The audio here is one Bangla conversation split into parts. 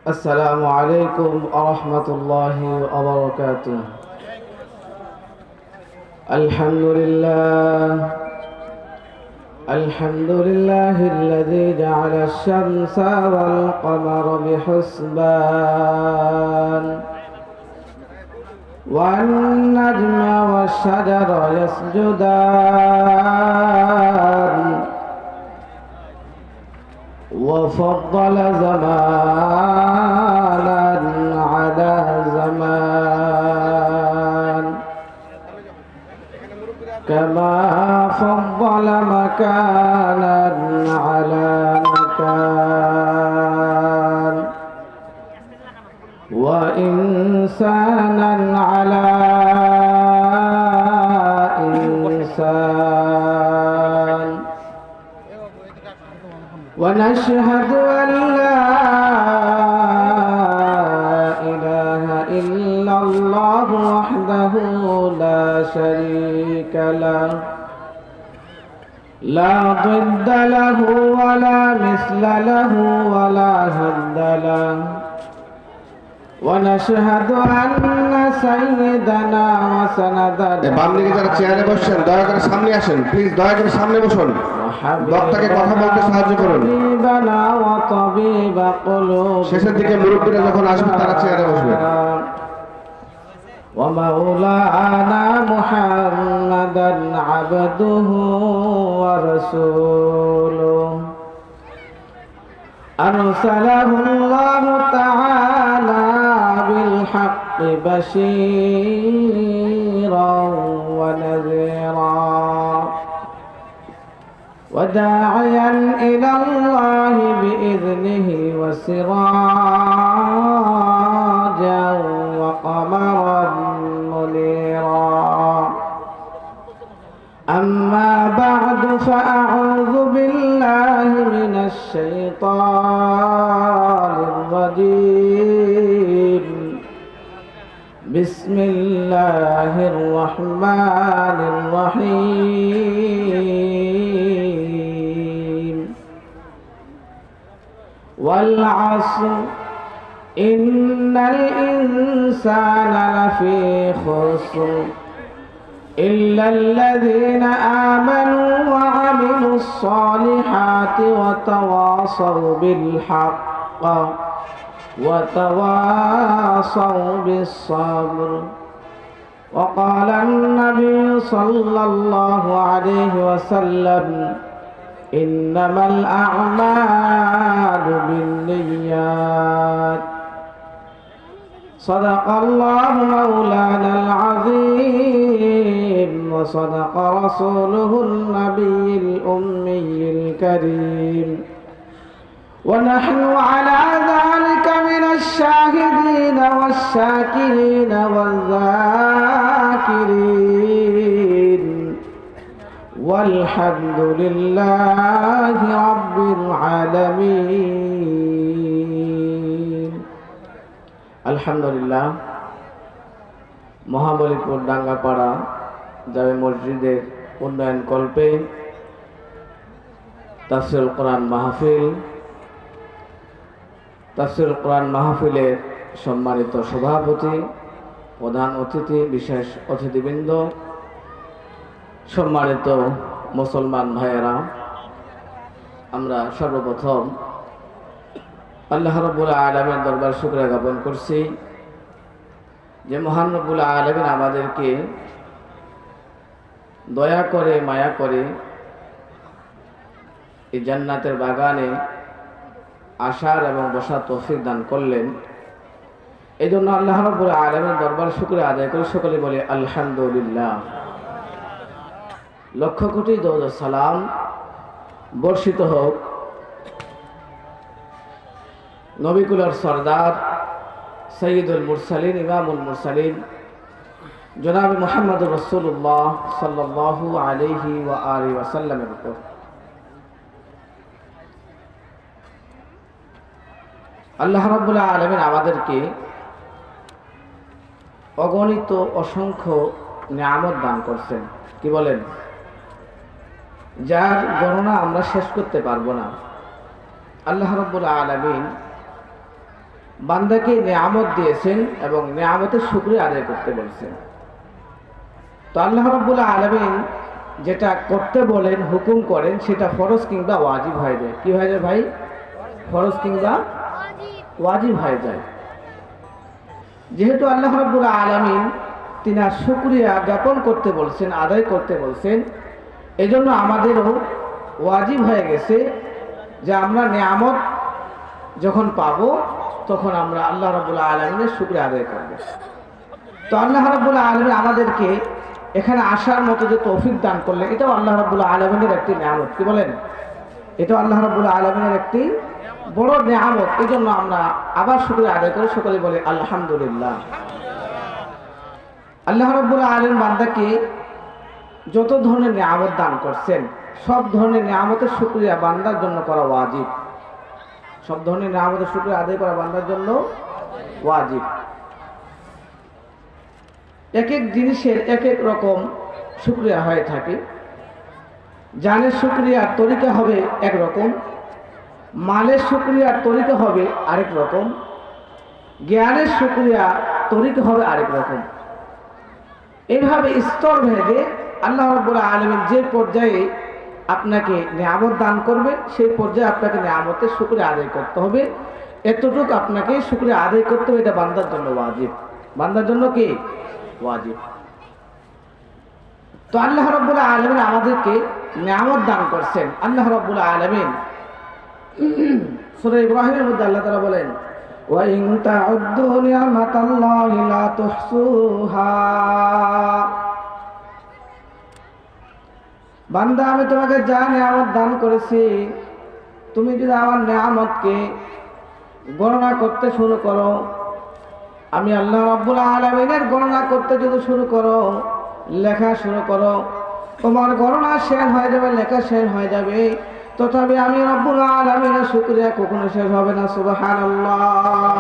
السلام عليكم ورحمة الله وبركاته. الحمد لله الذي جعل الشمس والقمر بحسبان والنجم والشجر يسجدان وفضل زمانا على زمان كما فضل مكانا على مكان وإنسانا على إنسان ونشهد أن لا إله إلا الله وحده لا شريك له لا ضد له ولا مثل له ولا هد له ونشهد أن سيدنا وسندنا বাম দিকে যারা চেয়ারে বসছেন দয়া করে সামনে আসেন, প্লিজ দয়া করে সামনে বসুন, বক্তাকে কথা বলতে সাহায্য করুন। শেষের দিকে মুরব্বীরা যখন আসবে তারা চেয়ারে বসবে। ومولانا محمدا عبده ورسوله أرسله الله تعالى بالحق بشيرا ونذيرا وداعيا إلى الله بإذنه وسراجا وقمرا منيرا أما بعد فأعوذ بالله من الشيطان الرجيم بسم الله الرحمن الرحيم والعصر إن الإنسان لفي خسر إلا الذين آمنوا وعملوا الصالحات وتواصوا بالحق وتواصوا بالصبر. وقال النبي صلى الله عليه وسلم إنما الأعمال بالنيات. صدق الله مولانا العظيم وصدق رسوله النبي الأمي الكريم ونحن على ذلك من الشاهدين والشاكرين والذاكرين والحمد لله رب العالمين. আলহামদুলিল্লাহ, মহাবলীপুর ডাঙ্গাপাড়া জামে মসজিদের উন্নয়ন কল্পে তাফসীরুল কোরআন মাহফিলের সম্মানিত সভাপতি, প্রধান অতিথি, বিশেষ অতিথিবৃন্দ, সম্মানিত মুসলমান ভাইয়েরা, আমরা সর্বপ্রথম আল্লাহ রাব্বুল আলামিনের দরবারে শুকরিয়া জ্ঞাপন করছি যে মহান রব্বুল আলামিন আমাদেরকে দয়া করে মায়া করে এই জান্নাতের বাগানে আসার এবং বসার তৌফিক দান করলেন। এই জন্য আল্লাহ রাব্বুল আলামিনের দরবারে শুকরিয়া আদায় করে সকলে বলে আলহামদুলিল্লাহ। লক্ষ কোটি দরুদ ও সালাম বর্ষিত হোক নবিকুলার সরদার সৈয়দুল মুরসালিন ইমামুল মুরসালিন জনাব মুহাম্মদুর রাসূলুল্লাহ সাল্লাল্লাহু আলাইহি ওয়া আলিহি ওয়াসাল্লামের উপর। আল্লাহ রাব্বুল আলামিন আমাদেরকে অগণিত অসংখ্য নিয়ামত দান করছেন, কি বলেন, যার গণনা আমরা শেষ করতে পারবো না। আল্লাহ রাব্বুল আলামিন বান্দাকে নিয়ামত দিয়েছেন এবং নিয়ামতের শুকরিয়া আদায় করতে বলছেন। তো আল্লাহ রাব্বুল আলামিন যেটা করতে বলেন, হুকুম করেন, সেটা ফরজ কিংবা ওয়াজিব হয়ে যায়। কি হয়ে যায় ভাই? ফরজ কিংবা ওয়াজিব হয়ে যায়। যেহেতু আল্লাহ রাব্বুল আলামিন তিনার শুকরিয়া জ্ঞাপন করতে বলছেন, আদায় করতে বলছেন, এজন্য আমাদেরও ওয়াজিব হয়ে গেছে যে আমরা নিয়ামত যখন পাবো তখন আমরা আল্লাহ রাব্বুল আলামিনের শুকরিয়া আদায় করব। তো আল্লাহ রাব্বুল আলামিন আমাদেরকে এখানে আসার মতো যে তৌফিক দান করলেন, এটাও আল্লাহ রাব্বুল আলামিনের একটি নিয়ামত। কি বলেন? এটাও আল্লাহ রাব্বুল আলামিনের একটি বড় নিয়ামত। এই জন্য আমরা আবার শুকরিয়া আদায় করে সকলে বলে আলহামদুলিল্লাহ। আল্লাহ রাব্বুল আলামিন বান্দাকে যত ধরনের নিয়ামত দান করছেন, সব ধরনের নিয়ামতের শুকরিয়া বান্দার জন্য করা ওয়াজিব। সব ধরনের নিয়ামতের শুকরিয়া আদায় করা বান্দার জন্য ওয়াজিব। এক এক জিনিসের এক এক রকম শুকরিয়া হয়ে থাকে। জানের শুকরিয়ার তরিকা হবে একরকম, মালের শুকরিয়ার তরিকা হবে আরেক রকম, জ্ঞানের শুকরিয়া তরিকা হবে আরেক রকম। এইভাবে স্তর ভেদে আল্লাহ রাব্বুল আলামিন যে পর্যায়ে আপনাকে নিয়ামত দান করবে, সেই পর্যায়ে আপনাকে নিয়ামতের শুকরিয়া আদায় করতে হবে। এতটুকু আপনাকে শুকরিয়া আদায় করতে হবে, এটা বান্দার জন্য ওয়াজিব। বান্দার জন্য কি ওয়াজিব। তো আল্লাহ রাব্বুল আলামিন আমাদেরকে নিয়ামত দান করছেন। আল্লাহ রাব্বুল আলামিন সূরা ইব্রাহিমের মধ্যে আল্লাহ তাআলা বলেন, ওয়া ইন তাউদ্দু নি'মাতাল্লাহি লা তুহসুহা। বান্দা, আমি তোমাকে যা নিয়ামত দান করেছি, তুমি যদি আমার নিয়ামতকে গণনা করতে শুরু করো, আমি আল্লাহ রাব্বুল আলামিনের গণনা করতে যদি শুরু করো, লেখা শুরু করো, তোমার গণনা শেষ হয়ে যাবে, লেখা শেষ হয়ে যাবে, তথাপি আমি রাব্বুল আলামিনের শুকরিয়া কখনো শেষ হবে না। সুবহানাল্লাহ।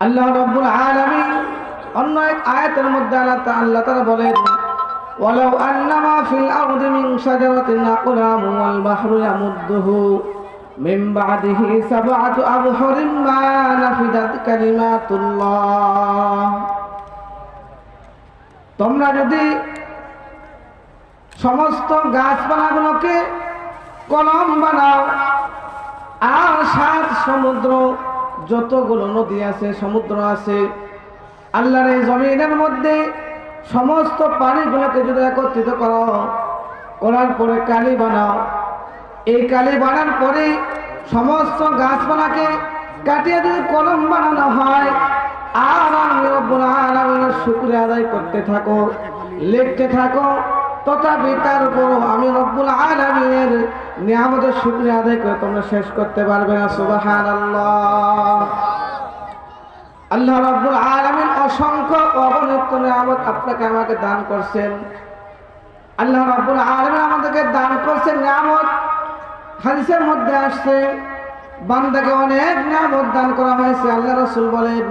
আল্লাহ রাব্বুল আলামিন অন্য এক আয়াতের মধ্যে আল্লাহ তাআলা বলেন, ওয়ালাউ আন্নামা ফিল আরদি মিন শাজারাতিন আকলাম ওয়াল বাহরু ইয়ামুদ্দুহু মিন বাদিহি সাবআতু আবহুরিন মা নাফিদাত কালিমাতুল্লাহ। তোমরা যদি সমস্ত গাছপালাগুলোকে কলম বানাও, আর 7 সমুদ্র, যতগুলো নদী আছে, সমুদ্র আছে আল্লাহর এই জমিনের মধ্যে, সমস্ত পানিগুলোকে যদি একত্রিত করো, করার পরে কালি বানাও, এই কালি বানার পরে সমস্ত গাছপালাকে কাটিয়ে যদি কলম বানানো হয়, আর আমি রব্বুল আলামিনের শুকরিয়া আদায় করতে থাকো, লিখতে থাকো, তথাপি তারপরও আমি রব্বুল আলামিনের নিয়ামতের শুকরিয়া আদায় করে তোমরা শেষ করতে পারবে না। সুবহানাল্লাহ। আল্লাহ রাব্বুল আলামিন অসংখ্য অগণিত নিয়ামত আপনাকে আমাকে দান করছেন। আল্লাহ রাব্বুল আলামিন আমাদেরকে দান করছেন নিয়ামত। হাদিসের মধ্যে আসছে, বান্দাকে অনেক নিয়ামত দান করা হয়েছে। আল্লাহ রাসূল বলেন,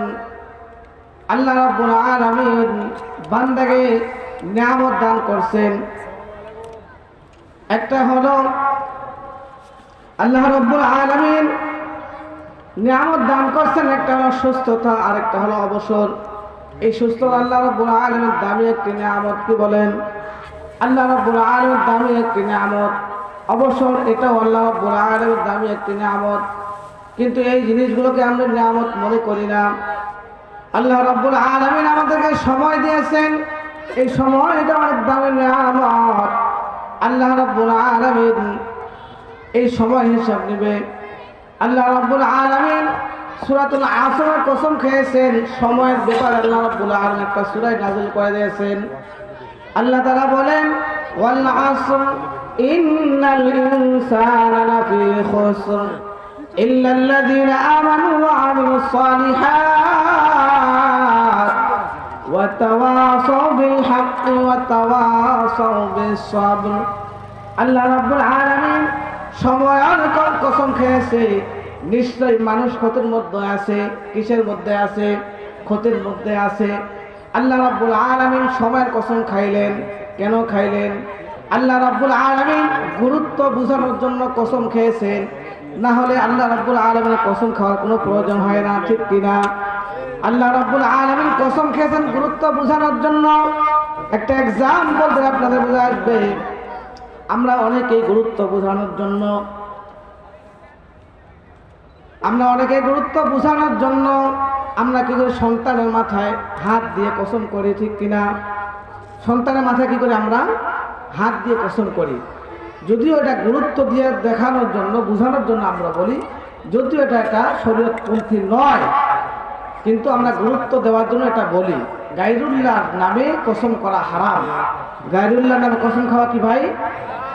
আল্লাহ রাব্বুল আলামিন বান্দাকে নিয়ামত দান করছেন। একটা হলো আল্লাহ রাব্বুল আলামিন নিয়ামত দান করছেন, একটা হলো সুস্থতা, আর একটা হলো অবসর। এই সুস্থতা আল্লাহ রাব্বুল আলামিন দামি একটি নিয়ামত। কি বলেন? আল্লাহ রাব্বুল আলামিন দামি একটি নিয়ামত। অবসর, এটাও আল্লাহ রাব্বুল আলামিন দামি একটি নিয়ামত। কিন্তু এই জিনিসগুলোকে আমরা নিয়ামত মনে করি না। আল্লাহ রাব্বুল আলামিন আমাদেরকে সময় দিয়েছেন, এই সময় এটা অনেক দামি নিয়ামত। আল্লাহ রাব্বুল আলামিন এই সময় হিসাব নেবে। আল্লাহ রাব্বুল আলামিন সূরাতুল আসরের কসম খেয়েছেন, সময়ের ব্যাপারে আল্লাহ রাব্বুল আলামিন একটা সূরা নাযিল করে দিয়েছেন। আল্লাহ তাআলা বলেন, ওয়াল আসর ইন্নাল ইনসানা লাফি খুসর ইল্লাল্লাযীনা আমানু ওয়া আমিলুস সালিহাত ওয়া তাওয়াসাউ বিল হাক্কি ওয়া তাওয়াসাউ বিস সাবর। আল্লাহ রাব্বুল আলামিন সময়ের কসম খেয়েছে, নিশ্চয়ই মানুষ ক্ষতির মধ্যে আছে। কিসের মধ্যে আছে? ক্ষতির মধ্যে আছে। আল্লাহ রাব্বুল আলামিন সময়ের কসম খাইলেন। কেন খাইলেন? আল্লাহ রাব্বুল আলামিন গুরুত্ব বোঝানোর জন্য কসম খেয়েছেন। না হলে আল্লাহ রাব্বুল আলামিনের কসম খাওয়ার কোনো প্রয়োজন হয় না, ঠিক কিনা? আল্লাহ রাব্বুল আলামিন কসম খেয়েছেন গুরুত্ব বোঝানোর জন্য। একটা এক্সাম্পল দিয়ে আপনাদের বোঝা আসবে। আমরা অনেকেই গুরুত্ব বোঝানোর জন্য আমরা কি করি, সন্তানের মাথায় হাত দিয়ে কসম করি, ঠিক কিনা? সন্তানের মাথায় কি করি, আমরা হাত দিয়ে কসম করি। যদিও এটা গুরুত্ব দিয়ে দেখানোর জন্য, বোঝানোর জন্য আমরা বলি, যদিও এটা একটা শরীয়তপন্থী নয়, কিন্তু আমরা গুরুত্ব দেওয়ার জন্য এটা বলি। গায়রুল্লাহর নামে কসম করা হারাম। গায়রুল্লাহর নামে কসম খাওয়া কি ভাই?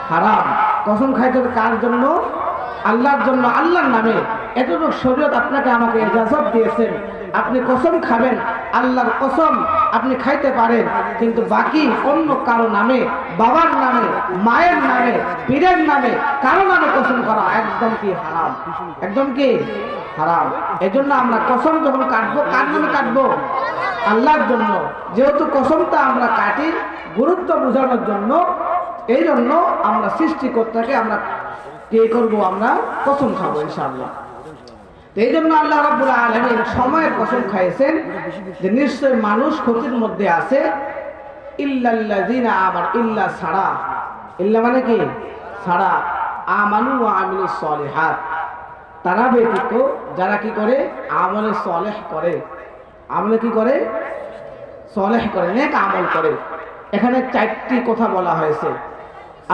হারাম। কসম খাইতে হবে কার জন্য? আল্লাহর জন্য, আল্লাহর নামে। এতটুকু শরীয়ত আপনাকে আমাকে ইজাজত দিয়েছেন, আপনি কসম খাবেন, আল্লাহর কসম আপনি খাইতে পারেন, কিন্তু বাকি অন্য কারো নামে, বাবার নামে, মায়ের নামে, পীরের নামে, কারো নামে কসম করা একদম কি হারাম, একদম কি হারাম। এজন্য আমরা কসম যখন কাটবো, কার নামে কাটবো? আল্লাহর জন্য। যেহেতু কসমটা আমরা কাটি গুরুত্ব বোঝানোর জন্য, এই জন্য আমরা সৃষ্টিকর্তাকে আমরা কি করবো? আমরা কসম খাবো ইনশাআল্লাহ। এই জন্য আল্লাহ রাব্বুল আলামিন সময়ের কসম খাইয়েছেন যে নিশ্চয় মানুষ ক্ষতির মধ্যে আছে। ইল্লাল্লাযিনা আমানু, ইল্লা ছাড়া, ইল্লা মানে কি? ছাড়া, আমানু ওয়া আমিলুস সলিহাত, তারা ব্যতীত যারা কি করে? আমলে সলেহ করে। আমলে কি করে? সলেহ করে, নেক আমল করে। এখানে 4টি কথা বলা হয়েছে।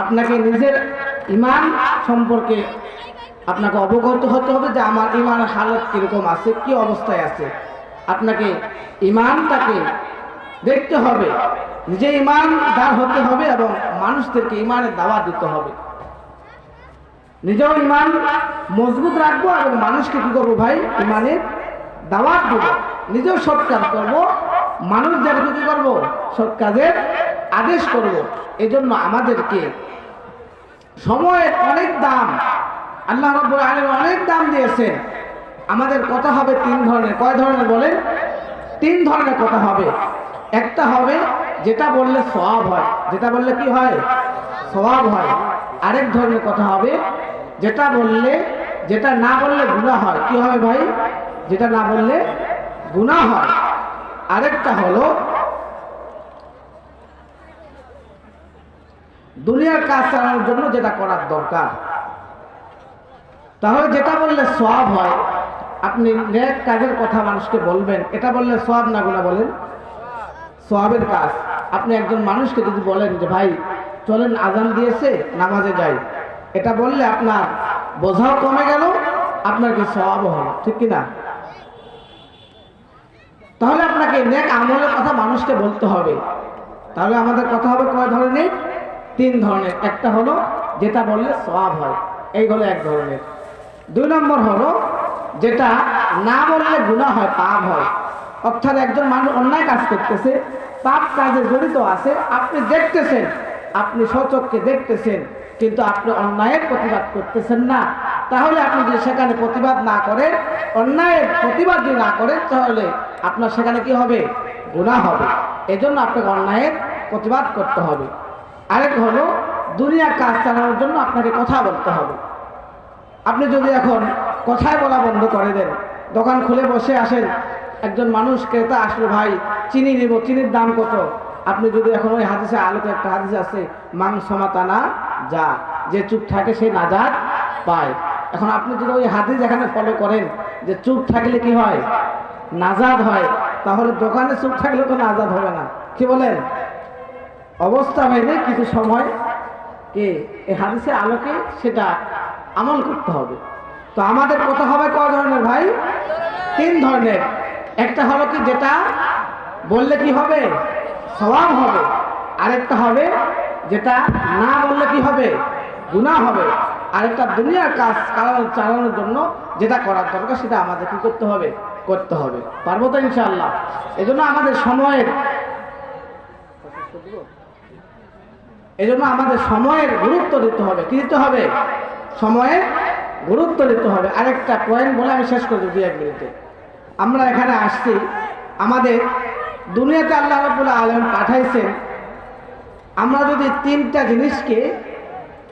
আপনাকে নিজের ঈমান সম্পর্কে আপনাকে অবগত হতে হবে যে আমার ঈমানের হালত কিরকম আছে, কি অবস্থায় আছে। আপনাকে ঈমানটাকে দেখতে হবে, নিজে ঈমানদার হতে হবে এবং মানুষদেরকে ঈমানের দাওয়াত দিতে হবে। নিজেও ঈমান মজবুত রাখবো এবং মানুষকে কি করবো ভাই? ঈমানের দাওয়াত দেবো। নিজেও সৎ কাজ করবো, মানুষদেরকে কি করবো? সৎ কাজের আদেশ করবো। এজন্য আমাদেরকে সময়ের অনেক দাম, আল্লাহ রাব্বুল আলামিন অনেক দাম দিয়েছেন। আমাদের কথা হবে 3 ধরনের। কয় ধরনের বলেন? 3 ধরনের কথা হবে। একটা হবে যেটা বললে সওয়াব হয়, যেটা বললে কি হয়? সওয়াব হয়। আরেক ধরনের কথা হবে যেটা না বললে গুনাহ হয়। কি হবে ভাই? যেটা না বললে গুনাহ হয়। আরেকটা হলো দুনিয়ার কাজ চালানোর জন্য যেটা করার দরকার। তাহলে যেটা বললে সওয়াব হয়, আপনি নেক কাজের কথা মানুষকে বলবেন, এটা বললে সওয়াব না গুনাহ বলেন? সওয়াবের কাজ। আপনি একজন মানুষকে যদি বলেন যে ভাই চলেন আজান দিয়েছে নামাজে যাই, এটা বললে আপনার বোঝাও কমে গেল, আপনার কি সওয়াবও হলো, ঠিক কিনা? তাহলে আপনাকে নেক আমলের কথা মানুষকে বলতে হবে। তাহলে আমাদের কথা হবে কয় ধরনের? 3 ধরনের। একটা হলো যেটা বললে সওয়াব হয়, এই হলো এক ধরনের। 2 নম্বর হলো যেটা না বললে গুনাহ হয়, পাপ হয়। অর্থাৎ একজন মানুষ অন্যায় কাজ করতেছে, পাপ কাজে জড়িত আছে, আপনি দেখতেছেন, আপনি স্বচক্ষে দেখতেছেন, কিন্তু আপনি অন্যায়ের প্রতিবাদ করতেছেন না। তাহলে আপনি যদি সেখানে প্রতিবাদ না করেন, অন্যায়ের প্রতিবাদ যদি না করেন, তাহলে আপনার সেখানে কি হবে? গুনাহ হবে। এজন্য আপনাকে অন্যায়ের প্রতিবাদ করতে হবে। আরেক হলো দুনিয়ার কাজ চালানোর জন্য আপনাকে কথা বলতে হবে। আপনি যদি এখন কথায় বলা বন্ধ করে দেন, দোকান খুলে বসে আসেন, একজন মানুষ ক্রেতা আসলো, ভাই চিনি নিব, চিনির দাম কত? আপনি যদি এখন ওই হাদিসে আলোকে একটা হাদিস আছে, মাংস মাতানা যা, যে চুপ থাকে সে নাজাত পায়। এখন আপনি যদি ওই হাদিস এখানে ফলো করেন যে চুপ থাকলে কি হয়? নাজাত হয়, তাহলে দোকানে চুপ থাকলে তো নাজাত হবে না। কি বলেন? অবস্থা হয়নি কিছু সময় কি এই হাদিসের আলোকে সেটা আমল করতে হবে। তো আমাদের কথা হবে কয় ধরনের ভাই? 3 ধরনের। একটা হলো কি যেটা বললে কি হবে? সওয়াব হবে। আরেকটা হবে যেটা না বললে কি হবে? গুনাহ হবে। আরেকটা দুনিয়ার কাজ চালানোর জন্য যেটা করার দরকার সেটা আমাদের কি করতে হবে? করতে হবে। পারবো তো ইনশাআল্লাহ? এজন্য আমাদের সময়ের গুরুত্ব দিতে হবে। কি দিতে হবে? সময়ের গুরুত্ব দিতে হবে। আরেকটা পয়েন্ট বলে আমি শেষ করে দেব 2-1 মিনিটে। আমরা এখানে আসছি, আমাদের দুনিয়াতে আল্লাহ রাব্বুল আলামিন পাঠাইছেন। আমরা যদি 3টা জিনিসকে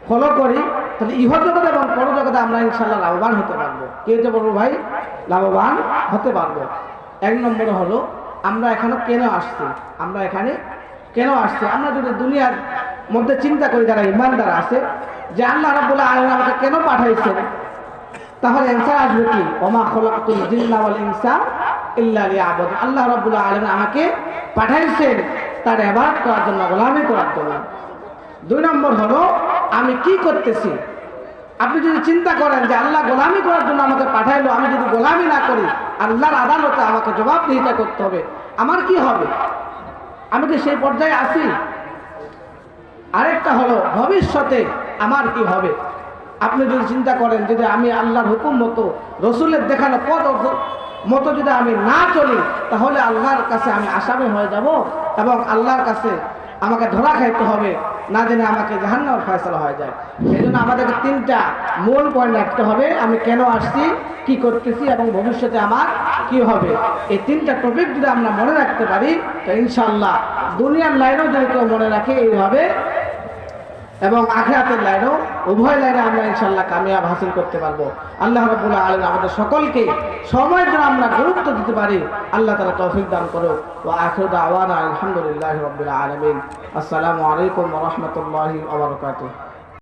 ফলো করি তাহলে ইহজগতে এবং পরজগতে আমরা ইনশাআল্লাহ লাভবান হতে পারবো। কে যে বলবো ভাই, লাভবান হতে পারবো। এক নম্বর হলো আমরা এখানে কেন আসছি, আমরা এখানে কেন আসছি। আমরা যদি দুনিয়ার মধ্যে চিন্তা করি যারা ইমানদার আছে যে আল্লাহ রাব্বুল আলামিন আমাকে কেন পাঠাইছেন, তাহলে অ্যান্সার আসবে কি, ওমা খলাকতুল জিন্না ওয়াল ইনসা ইল্লা লিয়াবুদুন। আল্লাহ রাব্বুল আলামিন আমাকে পাঠাইছেন তার ইবাদত করার জন্য, গোলামি করার জন্য। দুই নম্বর হলো আমি কি করতেছি। আপনি যদি চিন্তা করেন যে আল্লাহ গোলামি করার জন্য আমাকে পাঠাইলো, আমি যদি গোলামি না করি আল্লাহর আদালতে আমাকে জবাবদিহিতা করতে হবে, আমার কি হবে? আমি কি সেই পর্যায়ে আছি? আরেকটা হলো ভবিষ্যতে আমার কি হবে। আপনি যদি চিন্তা করেন যে আমি আল্লাহর হুকুম মতো, রসুলের দেখানো পথ মতো যদি আমি না চলি, তাহলে আল্লাহর কাছে আমি আসামি হয়ে যাব এবং আল্লাহর কাছে আমাকে ধরা খাইতে হবে, না জেনে আমাকে জাহান্নামের ফয়সালা হয়ে যায়। এই জন্য আমাদেরকে তিনটা মূল পয়েন্ট রাখতে হবে, আমি কেন আসছি, কি করতেছি এবং ভবিষ্যতে আমার কি হবে। এই তিনটা টপিক যদি আমরা মনে রাখতে পারি তো ইনশাআল্লাহ দুনিয়ার লাইনেও যদি কেউ মনে রাখে এইভাবে এবং আখিরাতের লাইনেও, উভয় লাইনে আমরা ইনশাআল্লাহ কামিয়াব হাসিল করতে পারবো। আল্লাহ রাব্বুল আলামিন আমাদের সকলকে সময়ের জন্য আমরা গুরুত্ব দিতে পারি, আল্লাহ তাআলা তৌফিক দান করুক। ওয়া আখিরু দাওয়ানা আলহামদুলিল্লাহি রাব্বিল আলামিন। আসসালামু আলাইকুম ওয়া রাহমাতুল্লাহি ওয়া বারাকাতুহু।